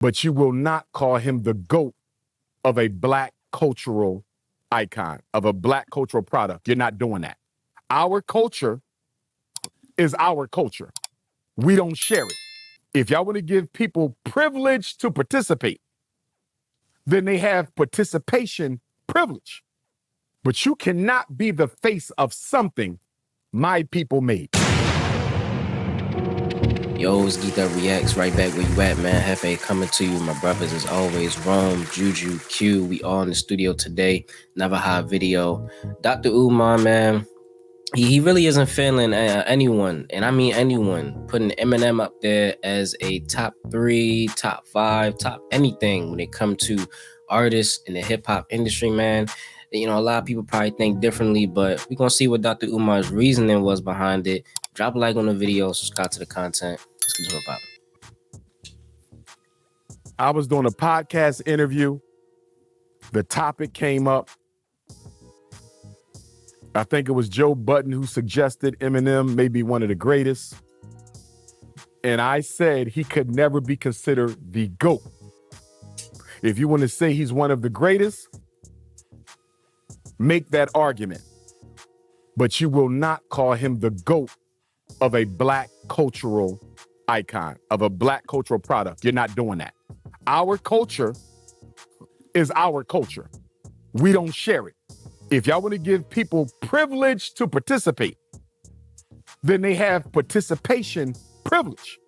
but you will not call him the GOAT of a black cultural icon, of a black cultural product. You're not doing that. Our culture is our culture. We don't share it. If y'all want to give people privilege to participate, then they have participation privilege. But you cannot be the face of something my people made. Yo, it's Geekd Up Reacts, right back where you at, man. Hefe coming to you, my brothers, as always. Rome, Juju, Q, we all in the studio today. Another hot video. Dr. Umar, man, he really isn't failing anyone, and I mean anyone, putting EMINEM up there as a top 3, top 5, top anything when it comes to artists in the hip-hop industry, man. You know, a lot of people probably think differently, but we're going to see what Dr. Umar's reasoning was behind it. Drop a like on the video, subscribe to the content. Let's get to it, Pop. I was doing a podcast interview. The topic came up. I think it was Joe Budden who suggested EMINEM may be one of the greatest. And I said he could never be considered the GOAT. If you want to say he's one of the greatest, make that argument. But you will not call him the GOAT of a black cultural icon, of a black cultural product. You're not doing that. Our culture is our culture. We don't share it. If y'all want to give people privilege to participate, then they have participation privilege.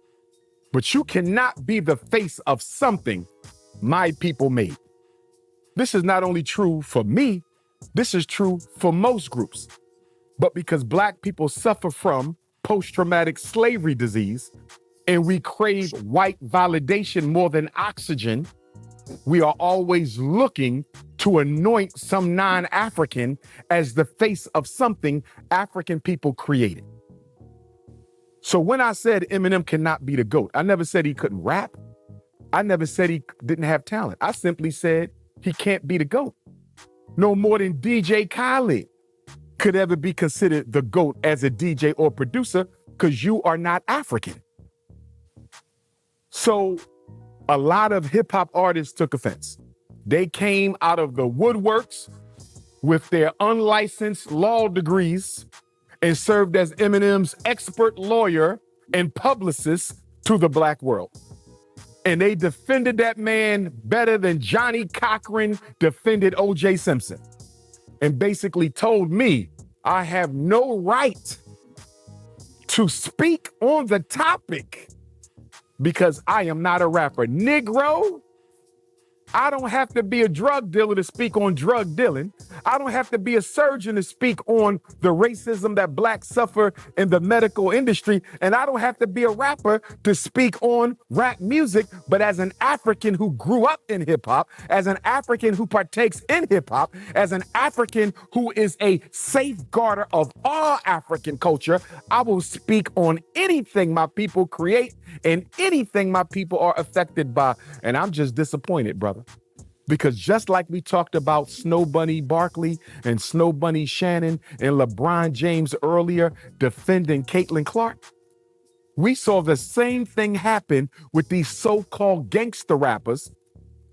But you cannot be the face of something my people made. This is not only true for me, this is true for most groups. But because black people suffer from post-traumatic slavery disease and we crave white validation more than oxygen, we are always looking to anoint some non-African as the face of something African people created. So when I said EMINEM cannot be the GOAT, I never said he couldn't rap. I never said he didn't have talent. I simply said he can't be the GOAT. No more than DJ Khaled could ever be considered the GOAT as a DJ or producer because you are not African. So a lot of hip hop artists took offense. They came out of the woodworks with their unlicensed law degrees and served as EMINEM's expert lawyer and publicist to the black world. And they defended that man better than Johnny Cochran defended O.J. Simpson, and basically told me I have no right to speak on the topic because I am not a rapper. Negro, I don't have to be a drug dealer to speak on drug dealing. I don't have to be a surgeon to speak on the racism that blacks suffer in the medical industry. And I don't have to be a rapper to speak on rap music. But as an African who grew up in hip hop, as an African who partakes in hip hop, as an African who is a safeguarder of all African culture, I will speak on anything my people create and anything my people are affected by. And I'm just disappointed, brother. Because just like we talked about Snow Bunny Barkley and Snow Bunny Shannon and LeBron James earlier defending Caitlin Clark, we saw the same thing happen with these so-called gangster rappers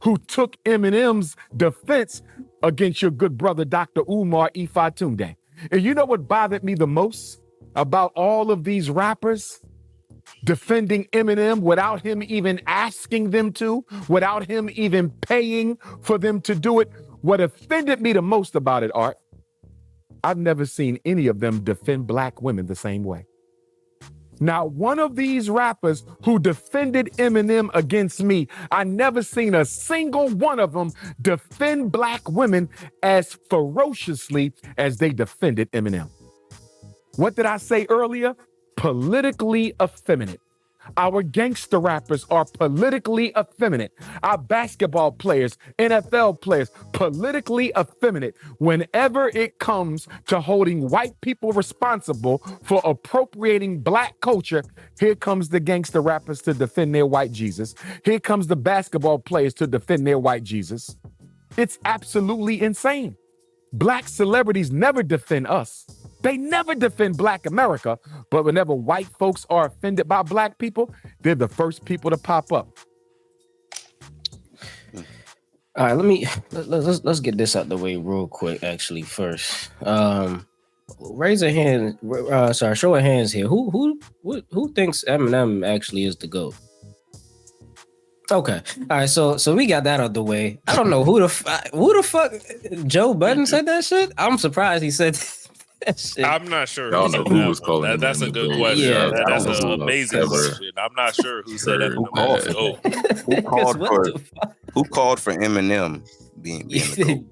who took EMINEM's defense against your good brother, Dr. Umar Ifatunde. And you know what bothered me the most about all of these rappers defending EMINEM without him even asking them to, without him even paying for them to do it? What offended me the most about it, Art, I've never seen any of them defend black women the same way. Now, one of these rappers who defended EMINEM against me, I never seen a single one of them defend black women as ferociously as they defended EMINEM. What did I say earlier? Politically effeminate. Our gangster rappers are politically effeminate. Our basketball players, NFL players, politically effeminate whenever it comes to holding white people responsible for appropriating black culture. Here comes the gangster rappers to defend their white Jesus. Here comes the basketball players to defend their white Jesus. It's absolutely insane. Black celebrities never defend us. They never defend black America, but whenever white folks are offended by black people, they're the first people to pop up. All right, let's get this out the way real quick. Actually, first, raise a hand. Sorry, show of hands here. Who thinks Eminem actually is the GOAT? Okay, all right. So we got that out the way. I don't know who the fuck Joe Budden said that shit. I'm surprised he said that shit. I'm not sure. I don't know who was calling him. That's a good GOAT. question. Yeah, That's I don't know an who amazing ever question. I'm not sure who said heard Eminem that. was the GOAT. Who called for Eminem being the GOAT?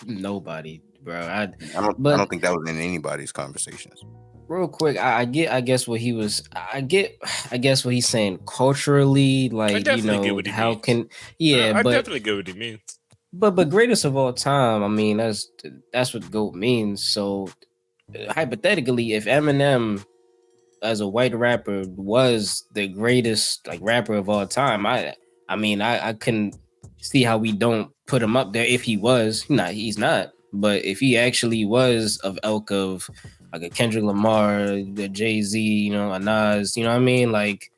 Nobody, bro. I don't think that was in anybody's conversations. Real quick, I guess what he was. I guess what he's saying culturally, like, you know, how means. can I but definitely get what he means. but greatest of all time. I mean, that's what GOAT means. So hypothetically, if Eminem as a white rapper was the greatest like rapper of all time, I mean I couldn't see how we don't put him up there if he was. He's not. But if he actually was of ilk of like a Kendrick Lamar, a Jay-Z, you know, a Nas, you know what I mean? Like,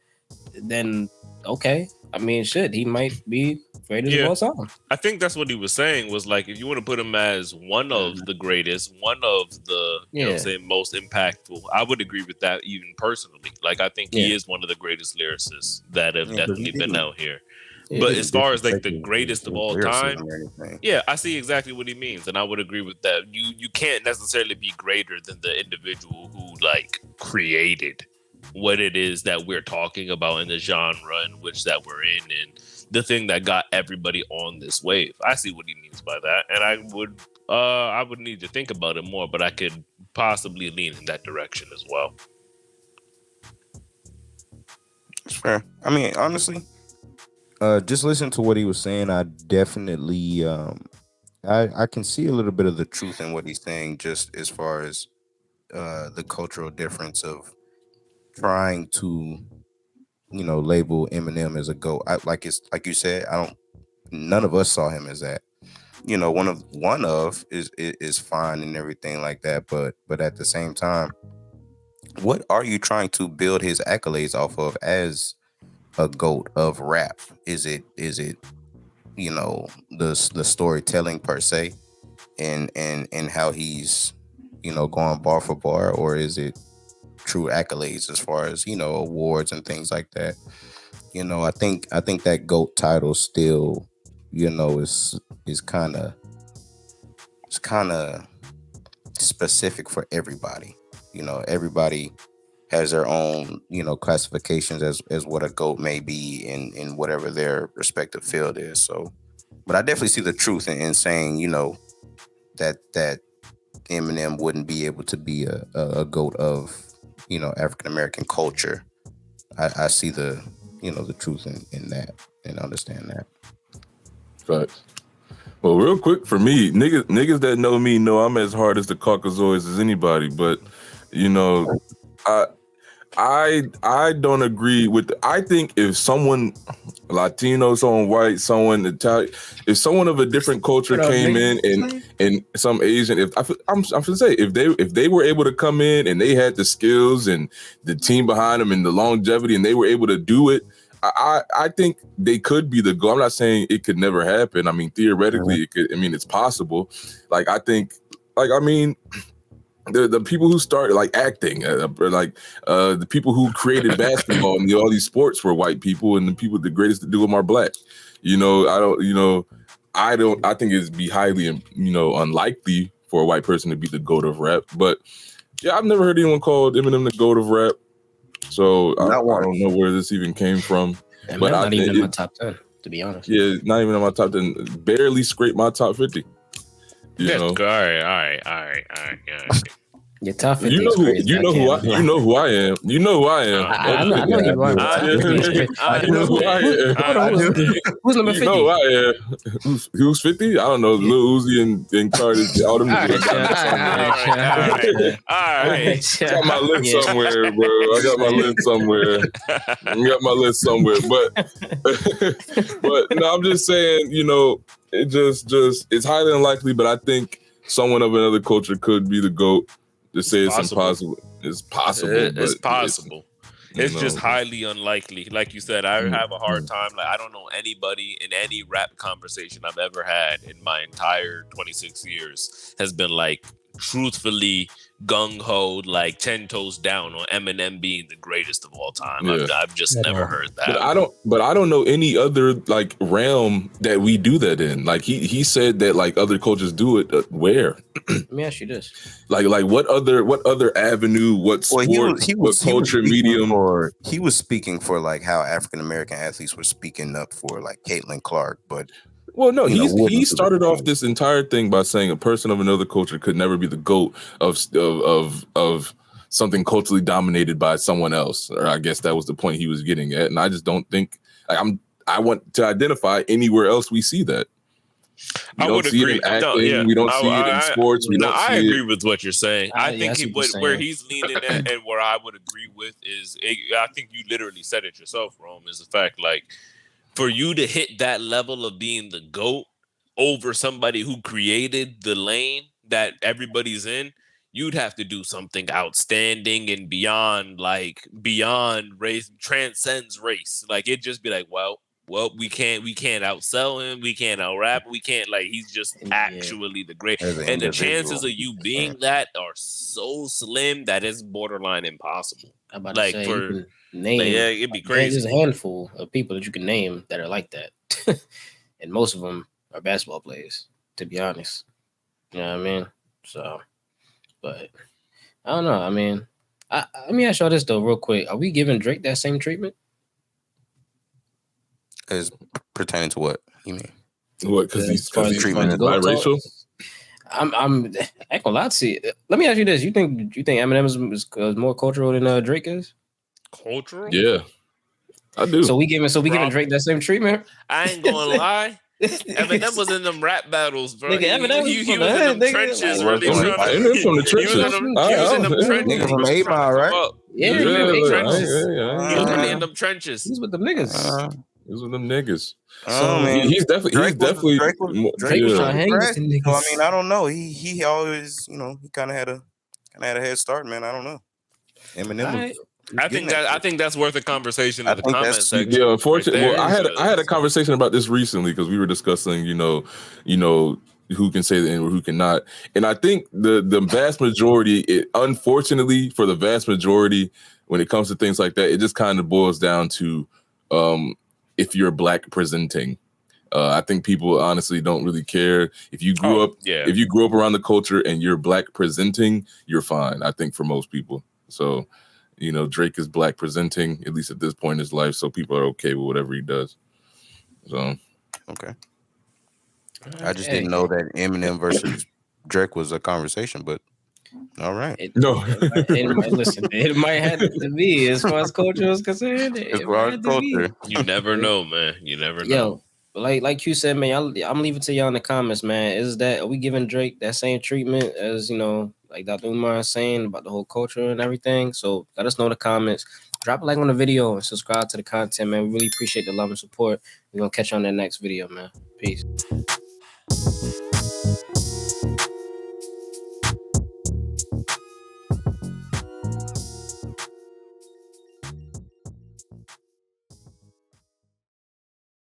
then okay. I mean, shit, he might be greatest of all time. I think that's what he was saying was like, if you want to put him as one of the greatest, one of the you know, say most impactful, I would agree with that even personally. Like, I think he is one of the greatest lyricists that have definitely been out here. But as far as like the greatest of all time, yeah, I see exactly what he means, and I would agree with that. You can't necessarily be greater than the individual who like created what it is that we're talking about in the genre in which that we're in, and the thing that got everybody on this wave. I see what he means by that, and I would need to think about it more, but I could possibly lean in that direction as well. It's fair. I mean, honestly, just listen to what he was saying. I definitely, I can see a little bit of the truth in what he's saying, just as far as the cultural difference of trying to, you know, label Eminem as a GOAT. Like you said, none of us saw him as that. You know, one of is fine and everything like that, but at the same time, what are you trying to build his accolades off of as a GOAT of rap? Is it you know, the storytelling per se, and how he's, you know, going bar for bar, or is it true accolades as far as, you know, awards and things like that? You know, I think that GOAT title still, you know, is kind of specific for everybody. You know, everybody has their own, you know, classifications as what a GOAT may be in whatever their respective field is. So, but I definitely see the truth in saying, you know, that Eminem wouldn't be able to be a GOAT of, you know, African American culture. I see the, you know, the truth in that and understand that. Facts. Well, real quick for me, niggas that know me know I'm as hard as the Caucasoids as anybody, but you know, I don't agree with. I think if someone Latino, someone white, someone Italian, if someone of a different culture came in and some Asian, I'm gonna say if they were able to come in and they had the skills and the team behind them and the longevity and they were able to do it, I think they could be the GOAT. I'm not saying it could never happen. I mean, theoretically, it could. I mean, it's possible. Like, I think, like, I mean, the people who started like acting, the people who created basketball and all these sports were white people, and the greatest to do them are black. You know, I think it'd be highly, you know, unlikely for a white person to be the GOAT of rap. But yeah, I've never heard anyone call Eminem the GOAT of rap. So I don't know where this even came from. And but not even in my top 10, to be honest. Yeah, not even in my top 10. Barely scraped my top 50. You know? All right. Your top 50 you know who I am. You know who I am. I know who I am. I know who I am. Who's number 50? You know who I am. Who's 50? I don't know. Lil Uzi and Cardi. All them niggas. All right. I got my list somewhere, bro. I got my list somewhere. But no, I'm just saying, you know, it just it's highly unlikely, but I think someone of another culture could be the GOAT. To say it's impossible. It's possible. It's possible. It's just highly unlikely. Like you said, I have a hard time. Like I don't know anybody in any rap conversation I've ever had in my entire 26 years has been like truthfully gung-ho, like 10 toes down on Eminem being the greatest of all time. Yeah. I've just never heard that. But I don't know any other like realm that we do that in. Like he said that like other cultures do it. Where? Let me ask you this: like what other avenue? What sport? What culture medium? He was speaking for like how African American athletes were speaking up for like Caitlin Clark, but. Well, no, he started off this entire thing by saying a person of another culture could never be the GOAT of something culturally dominated by someone else. Or I guess that was the point he was getting at. And I just don't think I want to identify anywhere else we see that. We don't see it in acting. We don't see it in sports. I agree with what you're saying. I think where he's leaning at and where I would agree with is, I think you literally said it yourself, Rome, is the fact like, for you to hit that level of being the GOAT over somebody who created the lane that everybody's in, you'd have to do something outstanding and beyond race, transcends race. Like it'd just be like, well, we can't outsell him, we can't out rap, we can't, like, he's just actually the great. And the chances of you being that are so slim that it's borderline impossible. I'm about to say, name, it'd be crazy. There's a handful of people that you can name that are like that, and most of them are basketball players, to be honest. You know what I mean? So, but I don't know. I mean, let me ask y'all this though, real quick: are we giving Drake that same treatment? As pertaining to what you mean? What? Because he's treatment is biracial. I ain't gonna lie to you. Let me ask you this: you think Eminem is more cultural than Drake is? Cultural? Yeah, I do. So we giving Drake that same treatment? I ain't gonna lie. Eminem was in them rap battles, bro. He was in them trenches. He was in them trenches. From 8 Mile, right? Yeah, he was in them trenches. He was really in them trenches. He's with them niggas. He's with them niggas. So he's definitely Drake was trying to hang with them niggas. So I mean, I don't know. He always, he kind of had a head start, man. I don't know. Eminem. I think that's worth a conversation in the comment section. Yeah, unfortunately, I had a conversation about this recently because we were discussing, who can say the N-word, who cannot, and I think the vast majority, unfortunately, for the vast majority, when it comes to things like that, it just kind of boils down to if you're Black presenting. I think people honestly don't really care if you grew up. Yeah. If you grew up around the culture and you're Black presenting, you're fine. I think for most people. So. Drake is Black presenting, at least at this point in his life, so people are okay with whatever he does. So, okay. I just didn't know that Eminem versus Drake was a conversation, but all right. It might have to be as far as culture is concerned. As far as culture, you never know, man. You never know. Yo, like you said, man, I'm leaving to y'all in the comments, man. Are we giving Drake that same treatment as like Dr. Umar is saying about the whole culture and everything? So let us know in the comments. Drop a like on the video and subscribe to the content, man. We really appreciate the love and support. We're gonna catch you on that next video, man. Peace.